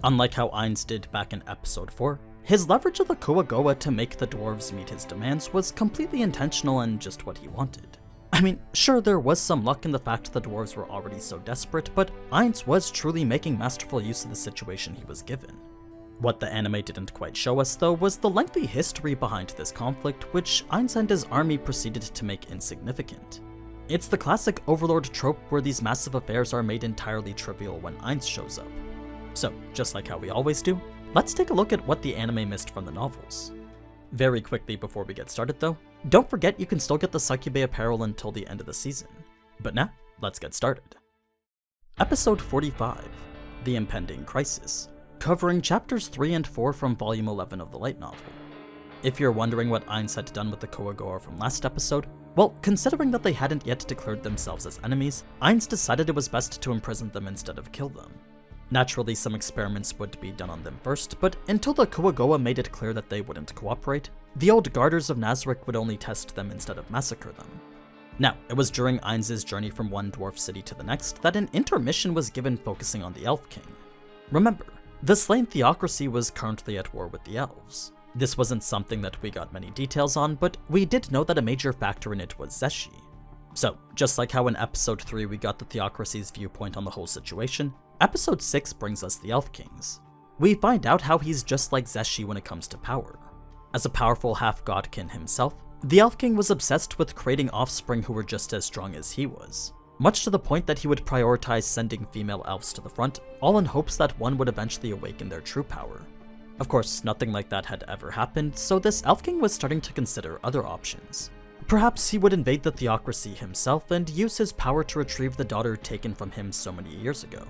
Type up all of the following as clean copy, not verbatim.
Unlike how Ainz did back in episode 4, his leverage of the Quagoa to make the dwarves meet his demands was completely intentional and just what he wanted. I mean, sure, there was some luck in the fact the dwarves were already so desperate, but Ainz was truly making masterful use of the situation he was given. What the anime didn't quite show us, though, was the lengthy history behind this conflict, which Ainz and his army proceeded to make insignificant. It's the classic Overlord trope where these massive affairs are made entirely trivial when Ainz shows up. So, just like how we always do, let's take a look at what the anime missed from the novels. Very quickly before we get started though, don't forget you can still get the Succube apparel until the end of the season. But now, let's get started. Episode 45, The Impending Crisis, covering chapters 3 and 4 from volume 11 of the light novel. If you're wondering what Ainz had done with the Quagoa from last episode, well, considering that they hadn't yet declared themselves as enemies, Ainz decided it was best to imprison them instead of kill them. Naturally, some experiments would be done on them first, but until the Quagoa made it clear that they wouldn't cooperate, the old Garters of Nazarick would only test them instead of massacre them. Now, it was during Ainz's journey from one dwarf city to the next that an intermission was given focusing on the Elf King. Remember, the slain theocracy was currently at war with the elves. This wasn't something that we got many details on, but we did know that a major factor in it was Zeshi. So, just like how in episode 3 we got the theocracy's viewpoint on the whole situation, episode 6 brings us the Elf Kings. We find out how he's just like Zeshi when it comes to power. As a powerful half-godkin himself, the Elf King was obsessed with creating offspring who were just as strong as he was, much to the point that he would prioritize sending female elves to the front, all in hopes that one would eventually awaken their true power. Of course, nothing like that had ever happened, so this Elf King was starting to consider other options. Perhaps he would invade the theocracy himself and use his power to retrieve the daughter taken from him so many years ago.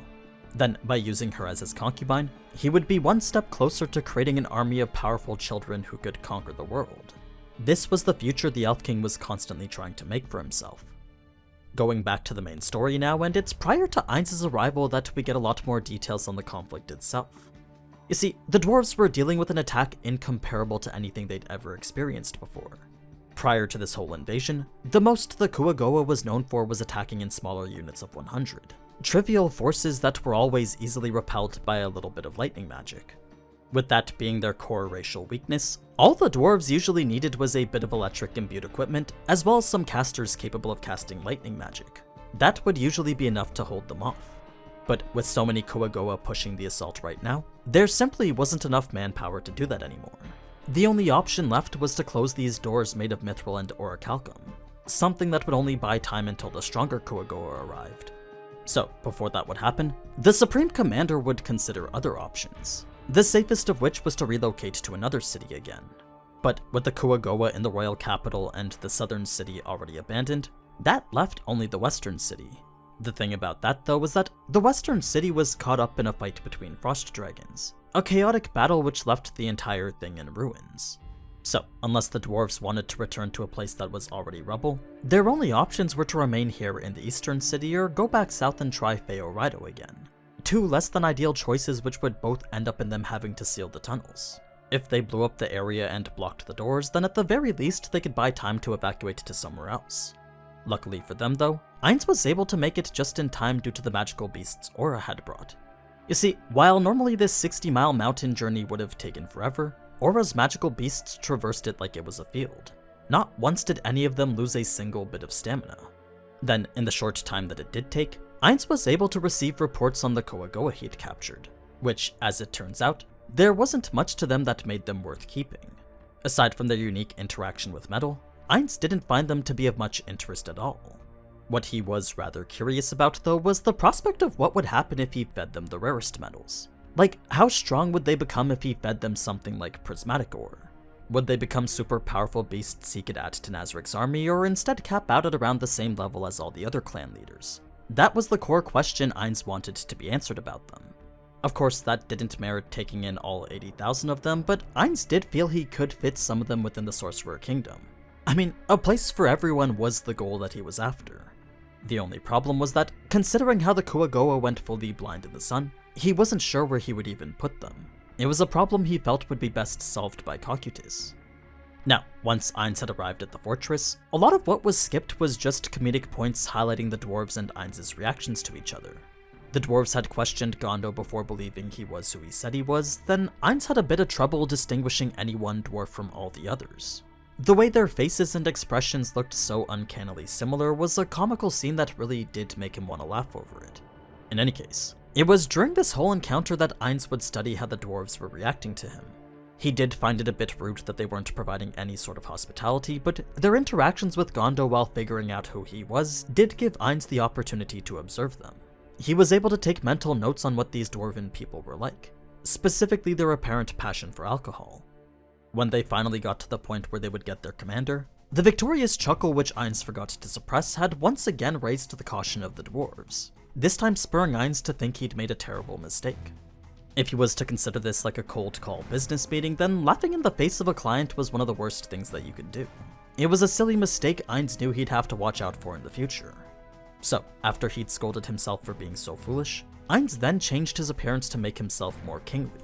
Then, by using her as his concubine, he would be one step closer to creating an army of powerful children who could conquer the world. This was the future the Elf King was constantly trying to make for himself. Going back to the main story now, and it's prior to Ainz's arrival that we get a lot more details on the conflict itself. You see, the dwarves were dealing with an attack incomparable to anything they'd ever experienced before. Prior to this whole invasion, the most the Quagoa was known for was attacking in smaller units of 100. Trivial forces that were always easily repelled by a little bit of lightning magic. With that being their core racial weakness, all the dwarves usually needed was a bit of electric imbued equipment, as well as some casters capable of casting lightning magic. That would usually be enough to hold them off. But with so many Quagoa pushing the assault right now, there simply wasn't enough manpower to do that anymore. The only option left was to close these doors made of mithril and orichalcum, something that would only buy time until the stronger Quagoa arrived. So, before that would happen, the Supreme Commander would consider other options, the safest of which was to relocate to another city again. But with the Quagoa in the royal capital and the southern city already abandoned, that left only the western city. The thing about that though was that the western city was caught up in a fight between frost dragons, a chaotic battle which left the entire thing in ruins. So, unless the dwarves wanted to return to a place that was already rubble, their only options were to remain here in the eastern city or go back south and try Feorido again. Two less than ideal choices which would both end up in them having to seal the tunnels. If they blew up the area and blocked the doors, then at the very least they could buy time to evacuate to somewhere else. Luckily for them though, Ainz was able to make it just in time due to the magical beasts Aura had brought. You see, while normally this 60-mile mountain journey would have taken forever, Aura's magical beasts traversed it like it was a field. Not once did any of them lose a single bit of stamina. Then, in the short time that it did take, Ainz was able to receive reports on the Quagoa he'd captured, which, as it turns out, there wasn't much to them that made them worth keeping. Aside from their unique interaction with metal, Ainz didn't find them to be of much interest at all. What he was rather curious about though was the prospect of what would happen if he fed them the rarest metals. Like, how strong would they become if he fed them something like prismatic ore? Would they become super powerful beasts he could add to Nazarick's army, or instead cap out at around the same level as all the other clan leaders? That was the core question Ainz wanted to be answered about them. Of course, that didn't merit taking in all 80,000 of them, but Ainz did feel he could fit some of them within the Sorcerer Kingdom. I mean, a place for everyone was the goal that he was after. The only problem was that, considering how the Quagoa went fully blind in the sun, he wasn't sure where he would even put them. It was a problem he felt would be best solved by Cocytus. Now, once Ainz had arrived at the fortress, a lot of what was skipped was just comedic points highlighting the dwarves and Ainz's reactions to each other. the dwarves had questioned Gondo before believing he was who he said he was, then Ainz had a bit of trouble distinguishing any one dwarf from all the others. The way their faces and expressions looked so uncannily similar was a comical scene that really did make him want to laugh over it. In any case, it was during this whole encounter that Ainz would study how the dwarves were reacting to him. He did find it a bit rude that they weren't providing any sort of hospitality, but their interactions with Gondo while figuring out who he was did give Ainz the opportunity to observe them. He was able to take mental notes on what these dwarven people were like, specifically their apparent passion for alcohol. When they finally got to the point where they would get their commander, the victorious chuckle which Ainz forgot to suppress had once again raised the caution of the dwarves, this time spurring Ainz to think he'd made a terrible mistake. If he was to consider this like a cold call business meeting, then laughing in the face of a client was one of the worst things that you could do. It was a silly mistake Ainz knew he'd have to watch out for in the future. So, after he'd scolded himself for being so foolish, Ainz then changed his appearance to make himself more kingly.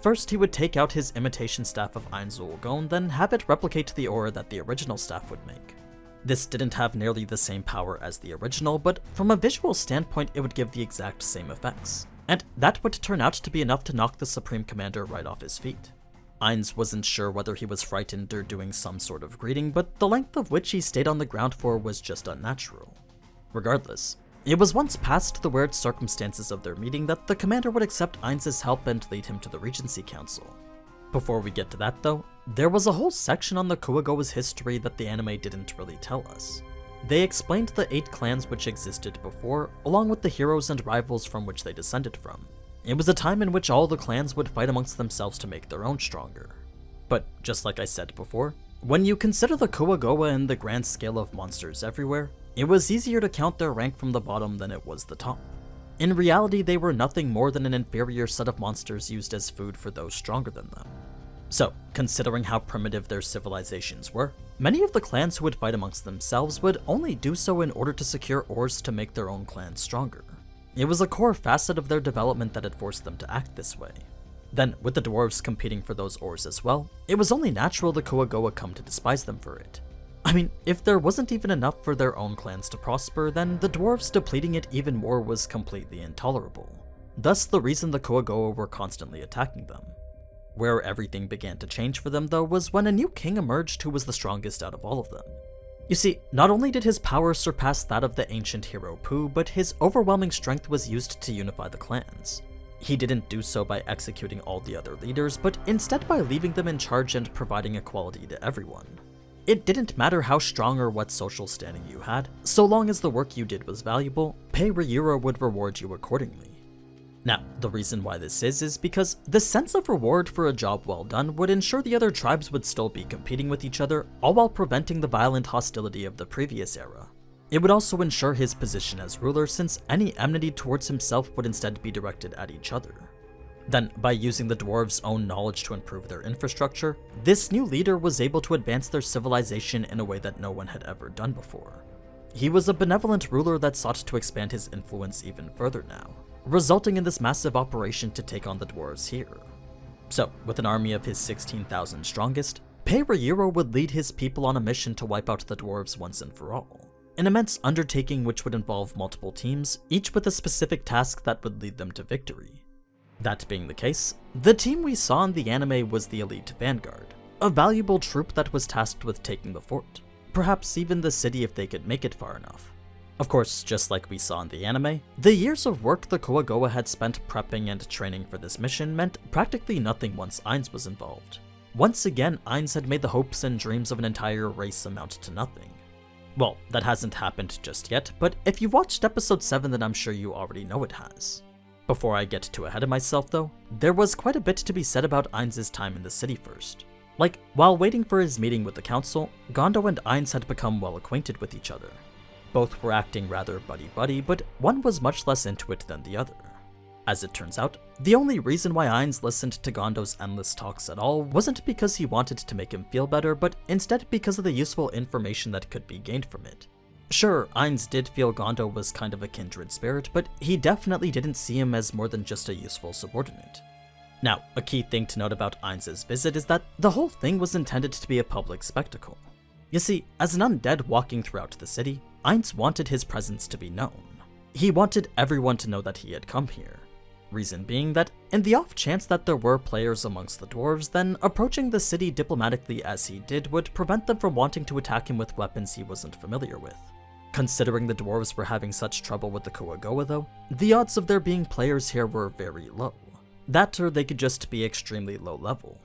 First, he would take out his imitation staff of Ainz Ulgon, then have it replicate the aura that the original staff would make. This didn't have nearly the same power as the original, but from a visual standpoint it would give the exact same effects. And that would turn out to be enough to knock the Supreme Commander right off his feet. Ainz wasn't sure whether he was frightened or doing some sort of greeting, but the length of which he stayed on the ground for was just unnatural. Regardless, it was once past the weird circumstances of their meeting that the commander would accept Ainz's help and lead him to the Regency Council. Before we get to that though, there was a whole section on the Quagoa's history that the anime didn't really tell us. They explained the 8 clans which existed before, along with the heroes and rivals from which they descended from. It was a time in which all the clans would fight amongst themselves to make their own stronger. But just like I said before, when you consider the Quagoa and the grand scale of monsters everywhere, it was easier to count their rank from the bottom than it was the top. In reality, they were nothing more than an inferior set of monsters used as food for those stronger than them. So, considering how primitive their civilizations were, many of the clans who would fight amongst themselves would only do so in order to secure ores to make their own clans stronger. It was a core facet of their development that had forced them to act this way. Then, with the dwarves competing for those ores as well, it was only natural the Quagoa come to despise them for it. I mean, if there wasn't even enough for their own clans to prosper, then the dwarves depleting it even more was completely intolerable. Thus the reason the Quagoa were constantly attacking them. Where everything began to change for them though was when a new king emerged who was the strongest out of all of them. You see, not only did his power surpass that of the ancient hero Pooh, but his overwhelming strength was used to unify the clans. He didn't do so by executing all the other leaders, but instead by leaving them in charge and providing equality to everyone. It didn't matter how strong or what social standing you had, so long as the work you did was valuable, pay Ryura would reward you accordingly. Now, the reason why this is because the sense of reward for a job well done would ensure the other tribes would still be competing with each other, all while preventing the violent hostility of the previous era. It would also ensure his position as ruler, since any enmity towards himself would instead be directed at each other. Then, by using the dwarves' own knowledge to improve their infrastructure, this new leader was able to advance their civilization in a way that no one had ever done before. He was a benevolent ruler that sought to expand his influence even further now, resulting in this massive operation to take on the dwarves here. So, with an army of his 16,000 strongest, Ryura would lead his people on a mission to wipe out the dwarves once and for all. An immense undertaking which would involve multiple teams, each with a specific task that would lead them to victory. That being the case, the team we saw in the anime was the Elite Vanguard, a valuable troop that was tasked with taking the fort, perhaps even the city if they could make it far enough. Of course, just like we saw in the anime, the years of work the Quagoa had spent prepping and training for this mission meant practically nothing once Ainz was involved. Once again, Ainz had made the hopes and dreams of an entire race amount to nothing. Well, that hasn't happened just yet, but if you've watched episode 7 then I'm sure you already know it has. Before I get too ahead of myself though, there was quite a bit to be said about Ainz's time in the city first. Like, while waiting for his meeting with the council, Gondo and Ainz had become well acquainted with each other. Both were acting rather buddy-buddy, but one was much less into it than the other. As it turns out, the only reason why Ainz listened to Gondo's endless talks at all wasn't because he wanted to make him feel better, but instead because of the useful information that could be gained from it. Sure, Ainz did feel Gondo was kind of a kindred spirit, but he definitely didn't see him as more than just a useful subordinate. Now, a key thing to note about Ainz's visit is that the whole thing was intended to be a public spectacle. You see, as an undead walking throughout the city, Ainz wanted his presence to be known. He wanted everyone to know that he had come here. Reason being that, in the off chance that there were players amongst the dwarves, then approaching the city diplomatically as he did would prevent them from wanting to attack him with weapons he wasn't familiar with. Considering the dwarves were having such trouble with the Quagoa though, the odds of there being players here were very low. That or they could just be extremely low level.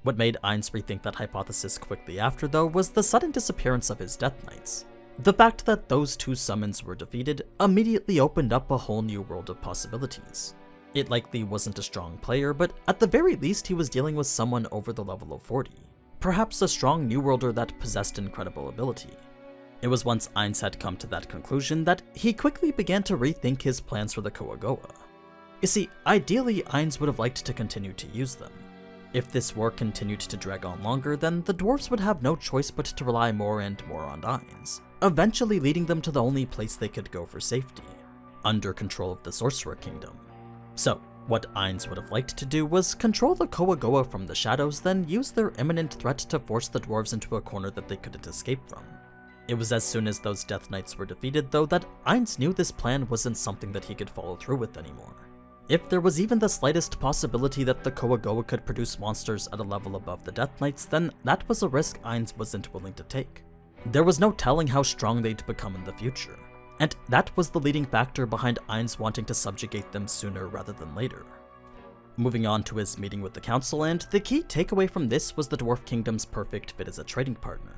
What made Ainz rethink that hypothesis quickly after though was the sudden disappearance of his Death Knights. The fact that those two summons were defeated immediately opened up a whole new world of possibilities. It likely wasn't a strong player, but at the very least he was dealing with someone over the level of 40. Perhaps a strong New Worlder that possessed incredible ability. It was once Ainz had come to that conclusion that he quickly began to rethink his plans for the Quagoa. You see, ideally Ainz would have liked to continue to use them. If this war continued to drag on longer, then the dwarves would have no choice but to rely more and more on Ainz, eventually leading them to the only place they could go for safety, under control of the Sorcerer Kingdom. So, what Ainz would have liked to do was control the Quagoa from the shadows, then use their imminent threat to force the dwarves into a corner that they couldn't escape from. It was as soon as those Death Knights were defeated though that Ainz knew this plan wasn't something that he could follow through with anymore. If there was even the slightest possibility that the Quagoa could produce monsters at a level above the Death Knights, then that was a risk Ainz wasn't willing to take. There was no telling how strong they'd become in the future. And that was the leading factor behind Ainz wanting to subjugate them sooner rather than later. Moving on to his meeting with the council, and the key takeaway from this was the Dwarf Kingdom's perfect fit as a trading partner.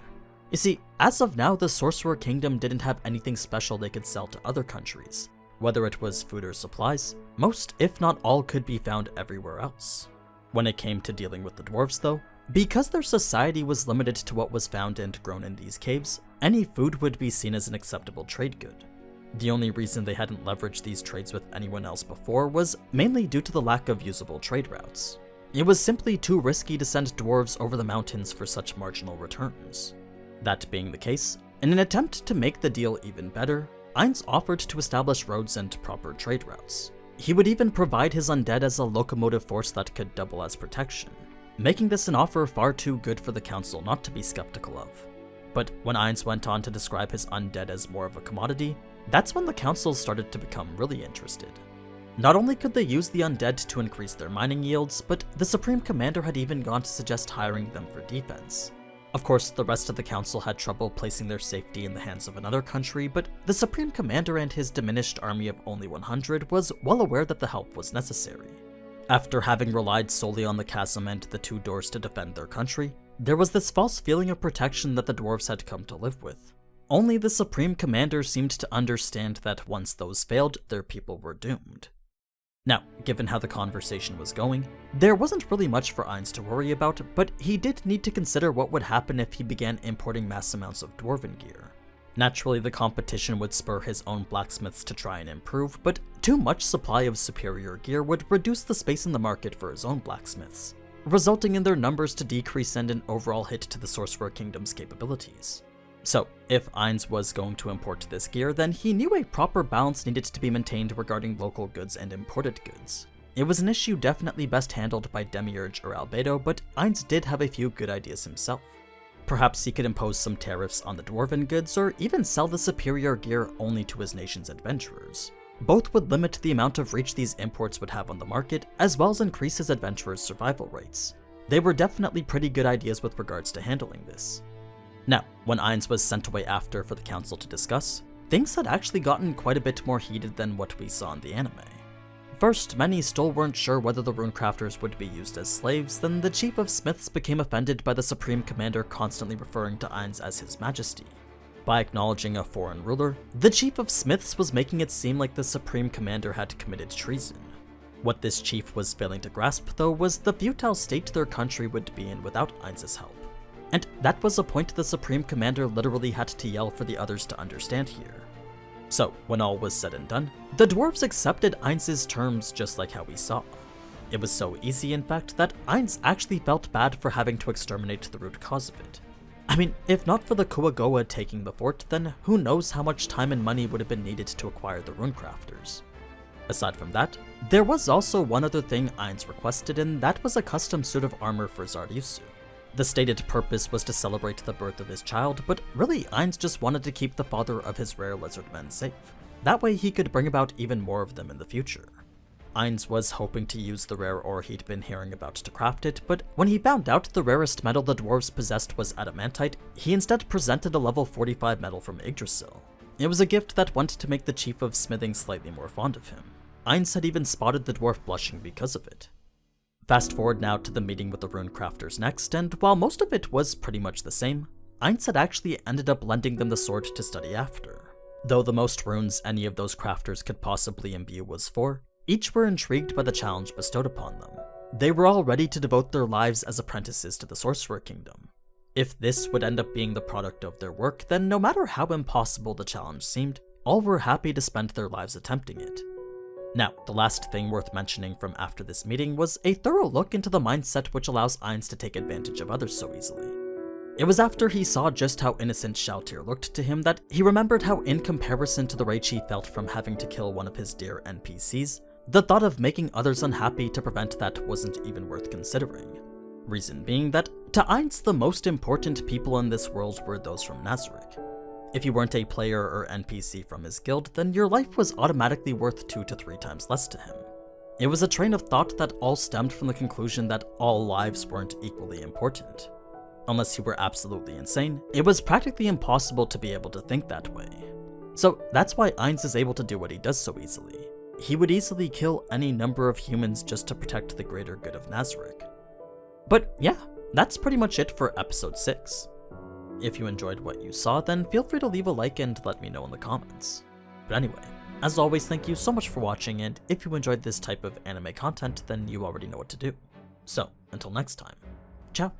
You see, as of now, the Sorcerer Kingdom didn't have anything special they could sell to other countries. Whether it was food or supplies, most if not all could be found everywhere else. When it came to dealing with the dwarves though, because their society was limited to what was found and grown in these caves, any food would be seen as an acceptable trade good. The only reason they hadn't leveraged these trades with anyone else before was mainly due to the lack of usable trade routes. It was simply too risky to send dwarves over the mountains for such marginal returns. That being the case, in an attempt to make the deal even better, Ainz offered to establish roads and proper trade routes. He would even provide his undead as a locomotive force that could double as protection, making this an offer far too good for the council not to be skeptical of. But when Ainz went on to describe his undead as more of a commodity, that's when the council started to become really interested. Not only could they use the undead to increase their mining yields, but the Supreme Commander had even gone to suggest hiring them for defense. Of course, the rest of the council had trouble placing their safety in the hands of another country, but the Supreme Commander and his diminished army of only 100 was well aware that the help was necessary. After having relied solely on the chasm and the two doors to defend their country, there was this false feeling of protection that the dwarves had come to live with. Only the Supreme Commander seemed to understand that once those failed, their people were doomed. Now, given how the conversation was going, there wasn't really much for Ainz to worry about, but he did need to consider what would happen if he began importing mass amounts of Dwarven gear. Naturally, the competition would spur his own blacksmiths to try and improve, but too much supply of superior gear would reduce the space in the market for his own blacksmiths, resulting in their numbers to decrease and an overall hit to the Sorcerer Kingdom's capabilities. So, if Ainz was going to import this gear, then he knew a proper balance needed to be maintained regarding local goods and imported goods. It was an issue definitely best handled by Demiurge or Albedo, but Ainz did have a few good ideas himself. Perhaps he could impose some tariffs on the Dwarven goods, or even sell the superior gear only to his nation's adventurers. Both would limit the amount of reach these imports would have on the market, as well as increase his adventurers' survival rates. They were definitely pretty good ideas with regards to handling this. Now, when Ainz was sent away after for the council to discuss, things had actually gotten quite a bit more heated than what we saw in the anime. First, many still weren't sure whether the runecrafters would be used as slaves, then the chief of smiths became offended by the Supreme Commander constantly referring to Ainz as His Majesty. By acknowledging a foreign ruler, the chief of smiths was making it seem like the Supreme Commander had committed treason. What this chief was failing to grasp, though, was the futile state their country would be in without Ainz's help. And that was a point the Supreme Commander literally had to yell for the others to understand here. So, when all was said and done, the dwarves accepted Ainz's terms just like how we saw. It was so easy, in fact, that Ainz actually felt bad for having to exterminate the root cause of it. I mean, if not for the Quagoa taking the fort, then who knows how much time and money would have been needed to acquire the runecrafters. Aside from that, there was also one other thing Ainz requested, and that was a custom suit of armor for Zardyusu. The stated purpose was to celebrate the birth of his child, but really Ainz just wanted to keep the father of his rare lizard men safe. That way he could bring about even more of them in the future. Ainz was hoping to use the rare ore he'd been hearing about to craft it, but when he found out the rarest metal the dwarves possessed was adamantite, he instead presented a level 45 metal from Yggdrasil. It was a gift that went to make the chief of smithing slightly more fond of him. Ainz had even spotted the dwarf blushing because of it. Fast forward now to the meeting with the rune crafters next, and while most of it was pretty much the same, Ainz had actually ended up lending them the sword to study after. Though the most runes any of those crafters could possibly imbue was 4, each were intrigued by the challenge bestowed upon them. They were all ready to devote their lives as apprentices to the Sorcerer Kingdom. If this would end up being the product of their work, then no matter how impossible the challenge seemed, all were happy to spend their lives attempting it. Now, the last thing worth mentioning from after this meeting was a thorough look into the mindset which allows Ainz to take advantage of others so easily. It was after he saw just how innocent Shalltear looked to him that he remembered how, in comparison to the rage he felt from having to kill one of his dear NPCs, the thought of making others unhappy to prevent that wasn't even worth considering. Reason being that, to Ainz, the most important people in this world were those from Nazarick. If you weren't a player or NPC from his guild, then your life was automatically worth 2 to 3 times less to him. It was a train of thought that all stemmed from the conclusion that all lives weren't equally important. Unless you were absolutely insane, it was practically impossible to be able to think that way. So that's why Ainz is able to do what he does so easily. He would easily kill any number of humans just to protect the greater good of Nazarick. But yeah, that's pretty much it for episode 6. If you enjoyed what you saw, then feel free to leave a like and let me know in the comments. But anyway, as always, thank you so much for watching, and if you enjoyed this type of anime content, then you already know what to do. So, until next time, ciao!